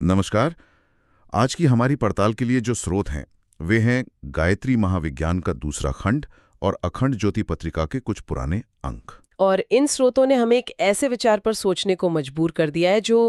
नमस्कार। आज की हमारी पड़ताल के लिए जो स्रोत हैं वे हैं गायत्री महाविज्ञान का दूसरा खंड और अखंड ज्योति पत्रिका के कुछ पुराने अंक। और इन स्रोतों ने हमें एक ऐसे विचार पर सोचने को मजबूर कर दिया है जो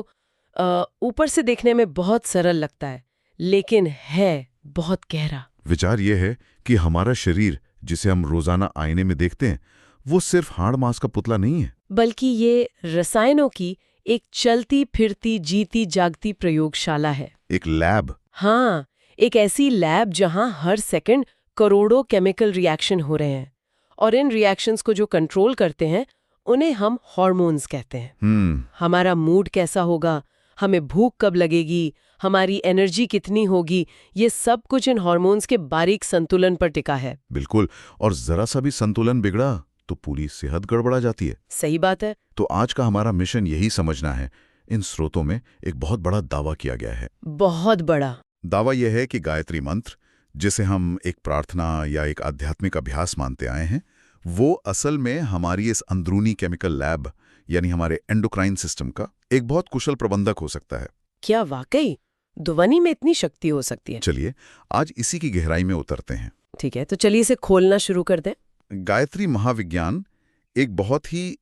ऊपर से देखने में बहुत सरल लगता है, लेकिन है बहुत गहरा। विचार ये है कि हमारा शरीर, जिसे हम रोजाना आईने में देखते हैं, वो सिर्फ हाड़ मांस का पुतला नहीं है, बल्कि ये रसायनों की एक चलती फिरती जीती जागती प्रयोगशाला है। एक लैब। हाँ, एक ऐसी लैब जहां हर सेकंड करोड़ों केमिकल रिएक्शन हो रहे हैं, और इन रिएक्शंस को जो कंट्रोल करते हैं उन्हें हम हार्मोन्स कहते हैं। हमारा मूड कैसा होगा, हमें भूख कब लगेगी, हमारी एनर्जी कितनी होगी, ये सब कुछ इन हार्मोन्स के बारीक संतुलन पर टिका है। बिल्कुल। और जरा सा भी संतुलन बिगड़ा तो पूरी सेहत गड़बड़ा जाती है। सही बात है। तो आज का हमारा मिशन यही समझना है। इन स्रोतों में एक बहुत बड़ा दावा किया गया है। बहुत बड़ा दावा यह है कि गायत्री मंत्र, जिसे हम एक प्रार्थना या एक आध्यात्मिक अभ्यास मानते आए हैं, वो असल में हमारी इस अंदरूनी केमिकल लैब यानी हमारे एंडोक्राइन सिस्टम का एक बहुत कुशल प्रबंधक हो सकता है। क्या वाकई ध्वनि में इतनी शक्ति हो सकती है? चलिए आज इसी की गहराई में उतरते हैं। ठीक है, तो चलिए इसे खोलना शुरू कर दें। गायत्री महाविज्ञान एक बहुत ही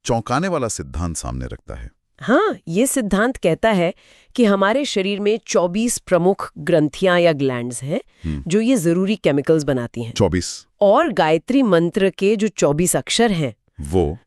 चौंकाने वाला सिद्धांत सामने रखता है। हाँ, ये सिद्धांत कहता है कि हमारे शरीर में 24 प्रमुख ग्रंथियां या ग्लैंड्स हैं जो ये जरूरी केमिकल्स बनाती हैं। 24। और गायत्री मंत्र के जो 24 अक्षर हैं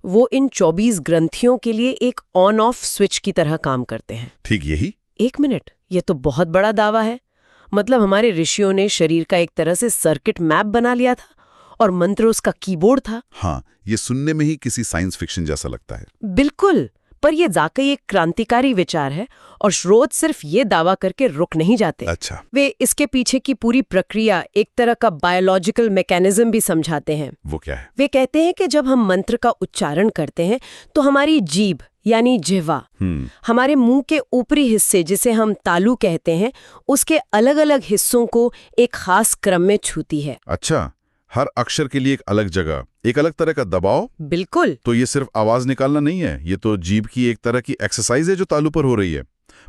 वो इन 24 ग्रंथियों के लिए एक ऑन ऑफ स्विच की तरह काम करते हैं। ठीक यही। एक मिनट, ये तो बहुत बड़ा दावा है। मतलब हमारे ऋषियों ने शरीर का एक तरह से सर्किट मैप बना लिया था और मंत्र उसका कीबोर्ड था। हाँ, ये सुनने में ही किसी साइंस फिक्शन जैसा लगता है। बिल्कुल, पर यह वाकई एक क्रांतिकारी विचार है और स्रोत सिर्फ ये दावा करके रुक नहीं जाते। अच्छा। वे इसके पीछे की पूरी प्रक्रिया, एक तरह का बायोलॉजिकल मैकेनिज्म भी समझाते हैं। वो क्या है? वे कहते हैं कि जब हम मंत्र का उच्चारण करते हैं तो हमारी जीभ यानी जिह्वा हमारे मुंह के ऊपरी हिस्से, जिसे हम तालु कहते हैं, उसके अलग अलग हिस्सों को एक खास क्रम में छूती है। अच्छा, हर अक्षर के लिए एक अलग जगह, एक अलग तरह का दबाव। बिल्कुल। तो ये सिर्फ आवाज निकालना नहीं है, ये तो जीभ की एक तरह की एक्सरसाइज है जो तालु पर हो रही है।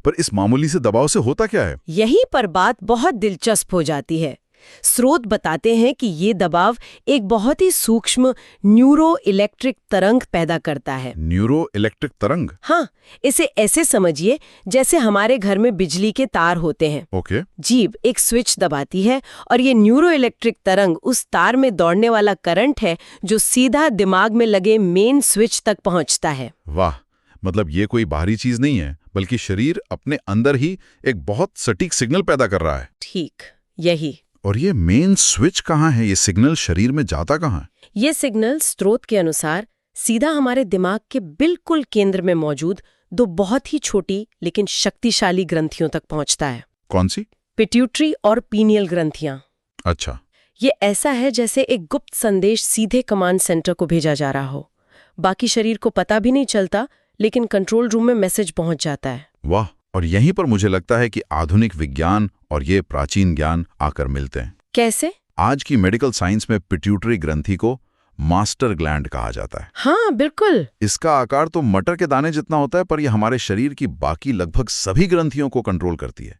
पर इस मामूली से दबाव से होता क्या है? यहीं पर बात बहुत दिलचस्प हो जाती है। स्रोत बताते हैं कि ये दबाव एक बहुत ही सूक्ष्म न्यूरो इलेक्ट्रिक तरंग पैदा करता है। न्यूरो इलेक्ट्रिक तरंग? हाँ, इसे ऐसे समझिए जैसे हमारे घर में बिजली के तार होते हैं। ओके। जीभ एक स्विच दबाती है और ये न्यूरो इलेक्ट्रिक तरंग उस तार में दौड़ने वाला करंट है जो सीधा दिमाग में लगे मेन स्विच तक पहुंचता है। वाह, मतलब ये कोई बाहरी चीज नहीं है, बल्कि शरीर अपने अंदर ही एक बहुत सटीक सिग्नल पैदा कर रहा है। ठीक यही। और ये मेन स्विच कहाँ है? ये सिग्नल शरीर में जाता कहाँ है? ये सिग्नल स्रोत के अनुसार सीधा हमारे दिमाग के बिल्कुल केंद्र में मौजूद दो बहुत ही छोटी लेकिन शक्तिशाली ग्रंथियों तक पहुंचता है। कौन सी? पिट्यूटरी और पीनियल ग्रंथियां। अच्छा। ये ऐसा है जैसे एक गुप्त संदेश सीधे कमांड सेंटर को भेजा जा रहा हो। बाकी शरीर को पता भी नहीं चलता, लेकिन कंट्रोल रूम में मैसेज पहुंच जाता है। वाह। और यहीं पर मुझे लगता है कि आधुनिक विज्ञान और ये प्राचीन ज्ञान आकर मिलते हैं। कैसे? आज की मेडिकल साइंस में पिट्यूटरी ग्रंथि को मास्टर ग्लैंड कहा जाता है। हाँ बिल्कुल। इसका आकार तो मटर के दाने जितना होता है, पर यह हमारे शरीर की बाकी लगभग सभी ग्रंथियों को कंट्रोल करती है।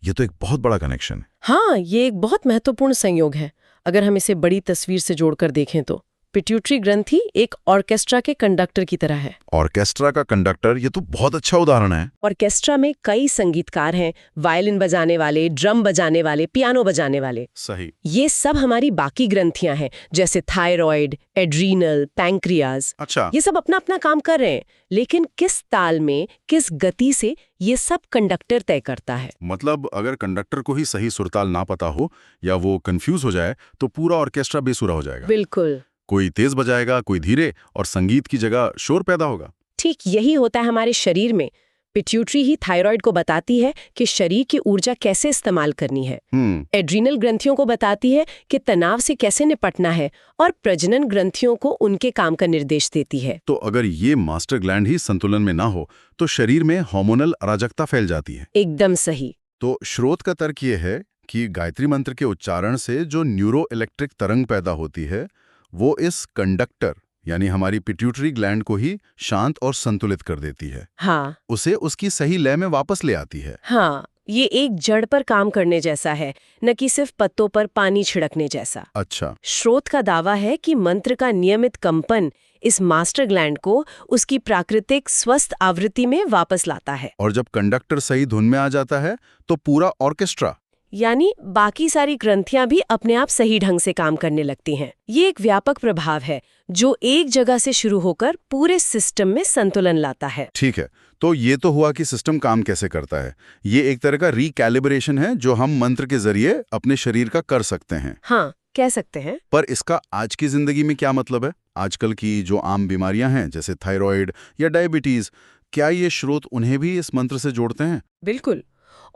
ये तो एक बहुत बड़ा कनेक्शन है। हाँ, ये एक बहुत महत्वपूर्ण संयोग है। अगर हम इसे बड़ी तस्वीर से जोड़कर देखें तो पिट्यूटरी ग्रंथि एक ऑर्केस्ट्रा के कंडक्टर की तरह है। ऑर्केस्ट्रा का कंडक्टर, ये तो बहुत अच्छा उदाहरण है। ऑर्केस्ट्रा में कई संगीतकार हैं, वायलिन बजाने वाले, ड्रम बजाने वाले, पियानो बजाने वाले। सही। ये सब हमारी बाकी ग्रंथियां हैं, जैसे थायराइड, एड्रीनल, पैंक्रियाज। अच्छा। ये सब अपना अपना काम कर रहे हैं, लेकिन किस ताल में, किस गति से, ये सब कंडक्टर तय करता है। मतलब अगर कंडक्टर को ही सही सुरताल ना पता हो या वो कंफ्यूज हो जाए तो पूरा ऑर्केस्ट्रा बेसुरा हो जाएगा। बिल्कुल। कोई तेज बजाएगा, कोई धीरे, और संगीत की जगह शोर पैदा होगा। ठीक यही होता है हमारे शरीर में। पिट्यूटरी ही थायराइड को बताती है कि शरीर की ऊर्जा कैसे इस्तेमाल करनी है। एड्रीनल ग्रंथियों को बताती है कि तनाव से कैसे निपटना है, और प्रजनन ग्रंथियों को उनके काम का निर्देश देती है। तो अगर ये मास्टर ग्लैंड ही संतुलन में ना हो तो शरीर में हार्मोनल अराजकता फैल जाती है। एकदम सही। तो स्रोत का तर्क ये है कि गायत्री मंत्र के उच्चारण से जो न्यूरो इलेक्ट्रिक तरंग पैदा होती है वो इस कंडक्टर यानी हमारी पिट्यूटरी ग्लैंड को ही शांत और संतुलित कर देती है, हाँ उसे उसकी सही लय में वापस ले आती है। हाँ, ये एक जड़ पर काम करने जैसा है, न कि सिर्फ पत्तों पर पानी छिड़कने जैसा। अच्छा। स्रोत का दावा है कि मंत्र का नियमित कंपन इस मास्टर ग्लैंड को उसकी प्राकृतिक स्वस्थ आवृत्ति में वापस लाता है। और जब कंडक्टर सही धुन में आ जाता है तो पूरा ऑर्केस्ट्रा, यानी बाकी सारी ग्रंथियां भी अपने आप सही ढंग से काम करने लगती हैं। ये एक व्यापक प्रभाव है जो एक जगह से शुरू होकर पूरे सिस्टम में संतुलन लाता है। ठीक है, तो ये तो हुआ कि सिस्टम काम कैसे करता है। ये एक तरह का रिकैलिब्रेशन है जो हम मंत्र के जरिए अपने शरीर का कर सकते हैं। हाँ, कह सकते हैं। पर इसका आज की जिंदगी में क्या मतलब है? आजकल की जो आम बीमारियां हैं जैसे थायराइड या डायबिटीज, क्या ये स्रोत उन्हें भी इस मंत्र से जोड़ते हैं? बिल्कुल।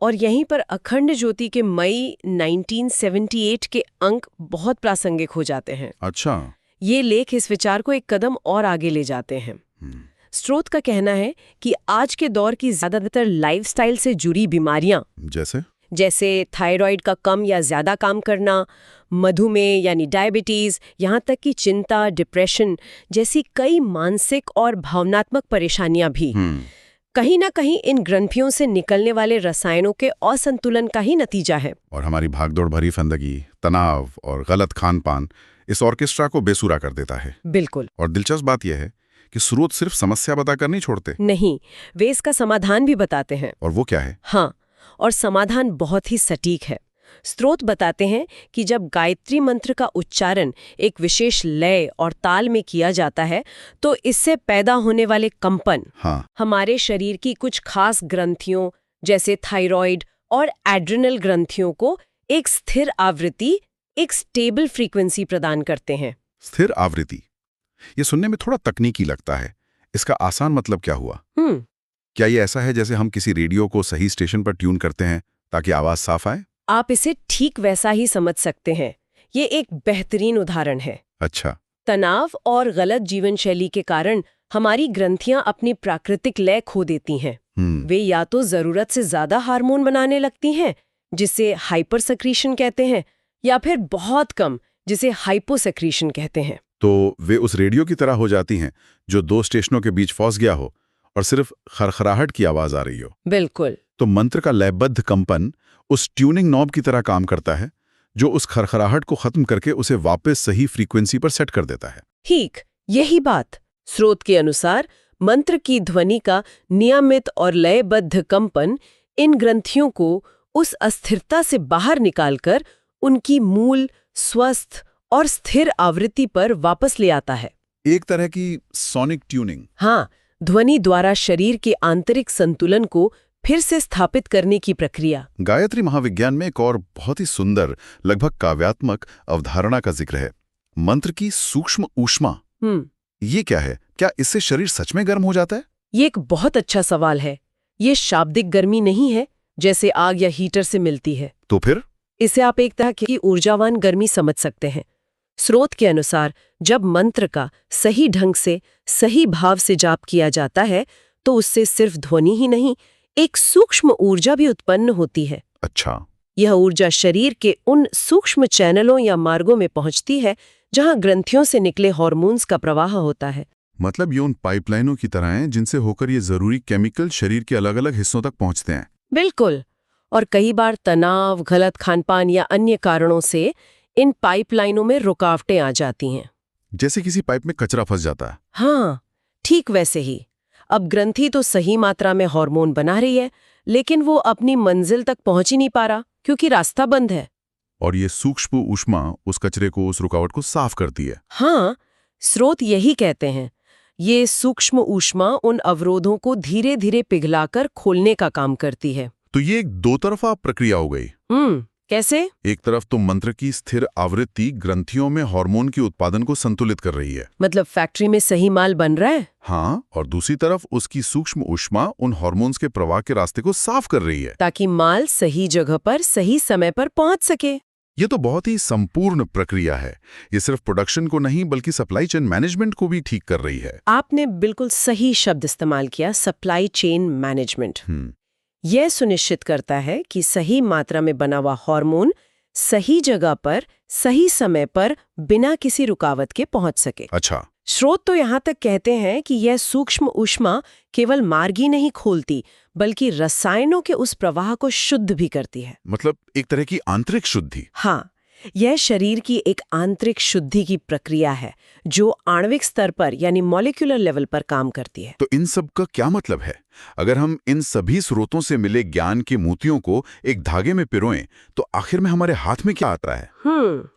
और यहीं पर अखंड ज्योति के मई 1978 के अंक बहुत प्रासंगिक हो जाते हैं। अच्छा। ये लेख इस विचार को एक कदम और आगे ले जाते हैं। स्रोत का कहना है कि आज के दौर की ज्यादातर लाइफस्टाइल से जुड़ी बीमारियां जैसे थायराइड का कम या ज्यादा काम करना, मधुमेह यानी डायबिटीज, यहाँ तक कि चिंता, डिप्रेशन जैसी कई मानसिक और भावनात्मक परेशानियां भी कहीं ना कहीं इन ग्रंथियों से निकलने वाले रसायनों के असंतुलन का ही नतीजा है। और हमारी भागदौड़ भरी जिंदगी, तनाव और गलत खान-पान इस ऑर्केस्ट्रा को बेसुरा कर देता है। बिल्कुल। और दिलचस्प बात यह है कि स्रोत सिर्फ समस्या बताकर नहीं छोड़ते। नहीं, वे इसका समाधान भी बताते हैं। और वो क्या है? हाँ, और समाधान बहुत ही सटीक है। स्रोत बताते हैं कि जब गायत्री मंत्र का उच्चारण एक विशेष लय और ताल में किया जाता है तो इससे पैदा होने वाले कंपन हमारे शरीर की कुछ खास ग्रंथियों जैसे थायराइड और एड्रिनल ग्रंथियों को एक स्थिर आवृत्ति, एक स्टेबल फ्रीक्वेंसी प्रदान करते हैं। स्थिर आवृत्ति, ये सुनने में थोड़ा तकनीकी लगता है। इसका आसान मतलब क्या हुआ? क्या ये ऐसा है जैसे हम किसी रेडियो को सही स्टेशन पर ट्यून करते हैं ताकि आवाज साफ आए? आप इसे ठीक वैसा ही समझ सकते हैं। ये एक बेहतरीन उदाहरण है। अच्छा। तनाव और गलत जीवन शैली के कारण हमारी ग्रंथियां अपनी प्राकृतिक लय खो देती हैं। वे या तो जरूरत से ज्यादा हार्मोन बनाने लगती हैं जिसे हाइपर सेक्रीशन कहते हैं, या फिर बहुत कम जिसे हाइपोसेक्रीशन कहते हैं। तो वे उस रेडियो की तरह हो जाती हैं जो 2 स्टेशनों के बीच फंस गया हो और सिर्फ खरखराहट की आवाज आ रही हो। बिल्कुल। तो मंत्र का लयबद्ध कंपन उस ट्यूनिंग नॉब की तरह काम करता है जो उस खरखराहट को खत्म करके उसे वापस सही फ्रीक्वेंसी पर सेट कर देता है। ठीक यही बात। स्रोत के अनुसार मंत्र की ध्वनि का नियमित और लयबद्ध कंपन इन ग्रंथियों को उस अस्थिरता से बाहर निकालकर उनकी मूल, स्वस्थ और स्थिर आवृत्ति पर वापस ले आता है। एक तरह की सोनिक ट्यूनिंग। हाँ, ध्वनि द्वारा शरीर के आंतरिक संतुलन को फिर से स्थापित करने की प्रक्रिया। गायत्री महाविज्ञान में एक और बहुत ही सुंदर, लगभग काव्यात्मक अवधारणा का जिक्र है, मंत्र की सूक्ष्म ऊष्मा। ये क्या है? क्या इससे शरीर सच में गर्म हो जाता है? ये एक बहुत अच्छा सवाल है। ये शाब्दिक गर्मी नहीं है जैसे आग या हीटर से मिलती है। तो फिर इसे आप एक तरह की ऊर्जावान गर्मी समझ सकते हैं। स्रोत के अनुसार जब मंत्र का सही ढंग से, सही भाव से जाप किया जाता है तो उससे सिर्फ ध्वनि ही नहीं, एक सूक्ष्म ऊर्जा भी उत्पन्न होती है। अच्छा। यह ऊर्जा शरीर के उन सूक्ष्म चैनलों या मार्गों में पहुंचती है जहां ग्रंथियों से निकले हार्मोन्स का प्रवाह होता है। मतलब ये उन पाइपलाइनों की तरह हैं जिनसे होकर ये जरूरी केमिकल शरीर के अलग अलग हिस्सों तक पहुंचते हैं। बिल्कुल। और कई बार तनाव, गलत खानपान या अन्य कारणों से इन पाइपलाइनों में रुकावटें आ जाती हैं। जैसे किसी पाइप में कचरा फंस जाता है। हाँ, ठीक वैसे ही। अब ग्रंथि तो सही मात्रा में हार्मोन बना रही है, लेकिन वो अपनी मंजिल तक पहुंच ही नहीं पा रहा क्योंकि रास्ता बंद है। और ये सूक्ष्म ऊष्मा उस कचरे को, उस रुकावट को साफ करती है। हाँ, स्रोत यही कहते हैं। ये सूक्ष्म ऊष्मा उन अवरोधों को धीरे धीरे पिघलाकर खोलने का काम करती है। तो ये एक दो तरफा प्रक्रिया हो गई। कैसे? एक तरफ तो मंत्र की स्थिर आवृत्ति ग्रंथियों में हार्मोन के उत्पादन को संतुलित कर रही है, मतलब फैक्ट्री में सही माल बन रहा है। हाँ, और दूसरी तरफ उसकी सूक्ष्म ऊष्मा उन हार्मोन्स के प्रवाह के रास्ते को साफ कर रही है ताकि माल सही जगह पर सही समय पर पहुंच सके। ये तो बहुत ही संपूर्ण प्रक्रिया है। ये सिर्फ प्रोडक्शन को नहीं बल्कि सप्लाई चेन मैनेजमेंट को भी ठीक कर रही है। आपने बिल्कुल सही शब्द इस्तेमाल किया, सप्लाई चेन मैनेजमेंट। यह सुनिश्चित करता है कि सही मात्रा में बना हुआ हार्मोन सही जगह पर, सही समय पर बिना किसी रुकावट के पहुंच सके। अच्छा। स्रोत तो यहाँ तक कहते हैं कि यह सूक्ष्म ऊष्मा केवल मार्ग ही नहीं खोलती, बल्कि रसायनों के उस प्रवाह को शुद्ध भी करती है। मतलब एक तरह की आंतरिक शुद्धि। हाँ, यह शरीर की एक आंतरिक शुद्धि की प्रक्रिया है जो आणविक स्तर पर यानी मॉलिक्यूलर लेवल पर काम करती है। तो इन सब का क्या मतलब है? अगर हम इन सभी स्रोतों से मिले ज्ञान के मोतियों को एक धागे में पिरोएं, तो आखिर में हमारे हाथ में क्या आता है?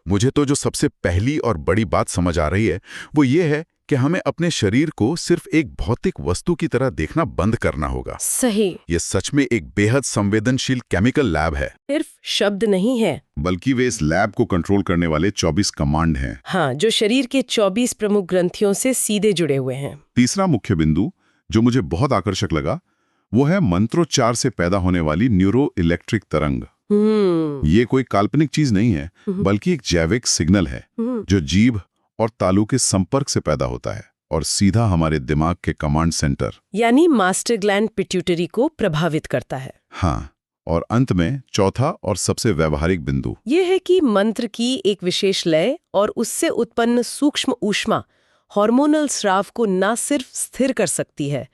मुझे तो जो सबसे पहली और बड़ी बात समझ आ रही है वो ये है कि हमें अपने शरीर को सिर्फ एक भौतिक वस्तु की तरह देखना बंद करना होगा। सही। ये सच में एक बेहद संवेदनशील केमिकल लैब है। सिर्फ शब्द नहीं है, बल्कि वे इस लैब को कंट्रोल करने वाले 24 कमांड हैं। हाँ, जो शरीर के 24 प्रमुख ग्रंथियों से सीधे जुड़े हुए हैं। तीसरा मुख्य बिंदु जो मुझे बहुत आकर्षक लगा वो है मंत्रोच्चार से पैदा होने वाली न्यूरो इलेक्ट्रिक तरंग। ये कोई काल्पनिक चीज नहीं है, बल्कि एक जैविक सिग्नल है जो जीभ और तालू के संपर्क से पैदा होता है और सीधा हमारे दिमाग के कमांड सेंटर यानी मास्टर ग्लैंड पिट्यूटरी को प्रभावित करता है। हाँ, और अंत में चौथा और सबसे व्यवहारिक बिंदु ये है कि मंत्र की एक विशेष लय और उससे उत्पन्न सूक्ष्म ऊष्मा हार्मोनल स्राव को न सिर्फ स्थिर कर सकती है,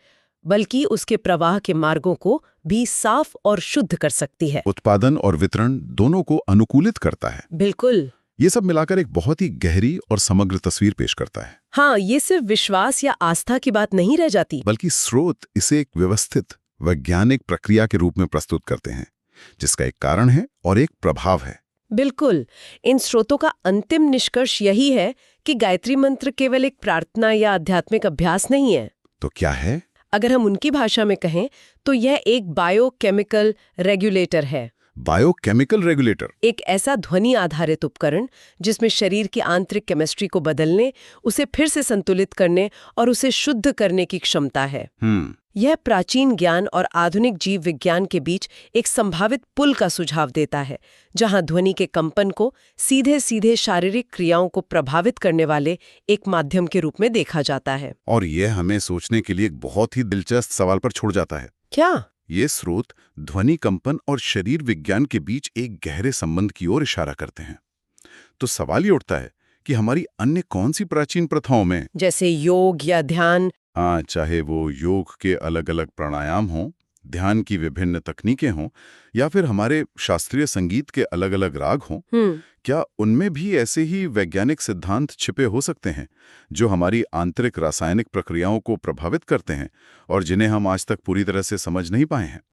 बल्कि उसके प्रवाह के मार्गों को भी साफ और शुद्ध कर सकती है। उत्पादन और वितरण दोनों को अनुकूलित करता है। बिल्कुल। ये सब मिलाकर एक बहुत ही गहरी और समग्र तस्वीर पेश करता है। हाँ, ये सिर्फ विश्वास या आस्था की बात नहीं रह जाती, बल्कि स्रोत इसे एक व्यवस्थित वैज्ञानिक प्रक्रिया के रूप में प्रस्तुत करते हैं जिसका एक कारण है और एक प्रभाव है। बिल्कुल। इन स्रोतों का अंतिम निष्कर्ष यही है कि गायत्री मंत्र केवल एक प्रार्थना या आध्यात्मिक अभ्यास नहीं है। तो क्या है? अगर हम उनकी भाषा में कहें तो यह एक बायोकेमिकल रेगुलेटर है। बायोकेमिकल रेगुलेटर, एक ऐसा ध्वनि आधारित उपकरण जिसमें शरीर की आंतरिक केमिस्ट्री को बदलने, उसे फिर से संतुलित करने और उसे शुद्ध करने की क्षमता है। यह प्राचीन ज्ञान और आधुनिक जीव विज्ञान के बीच एक संभावित पुल का सुझाव देता है, जहां ध्वनि के कंपन को सीधे सीधे शारीरिक क्रियाओं को प्रभावित करने वाले एक माध्यम के रूप में देखा जाता है। और यह हमें सोचने के लिए एक बहुत ही दिलचस्प सवाल पर छोड़ जाता है। क्या? ये स्रोत ध्वनि कंपन और शरीर विज्ञान के बीच एक गहरे संबंध की ओर इशारा करते हैं। तो सवाल ये उठता है कि हमारी अन्य कौन सी प्राचीन प्रथाओं में, जैसे योग या ध्यान, चाहे वो योग के अलग अलग प्राणायाम हों, ध्यान की विभिन्न तकनीकें हों या फिर हमारे शास्त्रीय संगीत के अलग अलग राग हों, क्या उनमें भी ऐसे ही वैज्ञानिक सिद्धांत छिपे हो सकते हैं जो हमारी आंतरिक रासायनिक प्रक्रियाओं को प्रभावित करते हैं और जिन्हें हम आज तक पूरी तरह से समझ नहीं पाए हैं?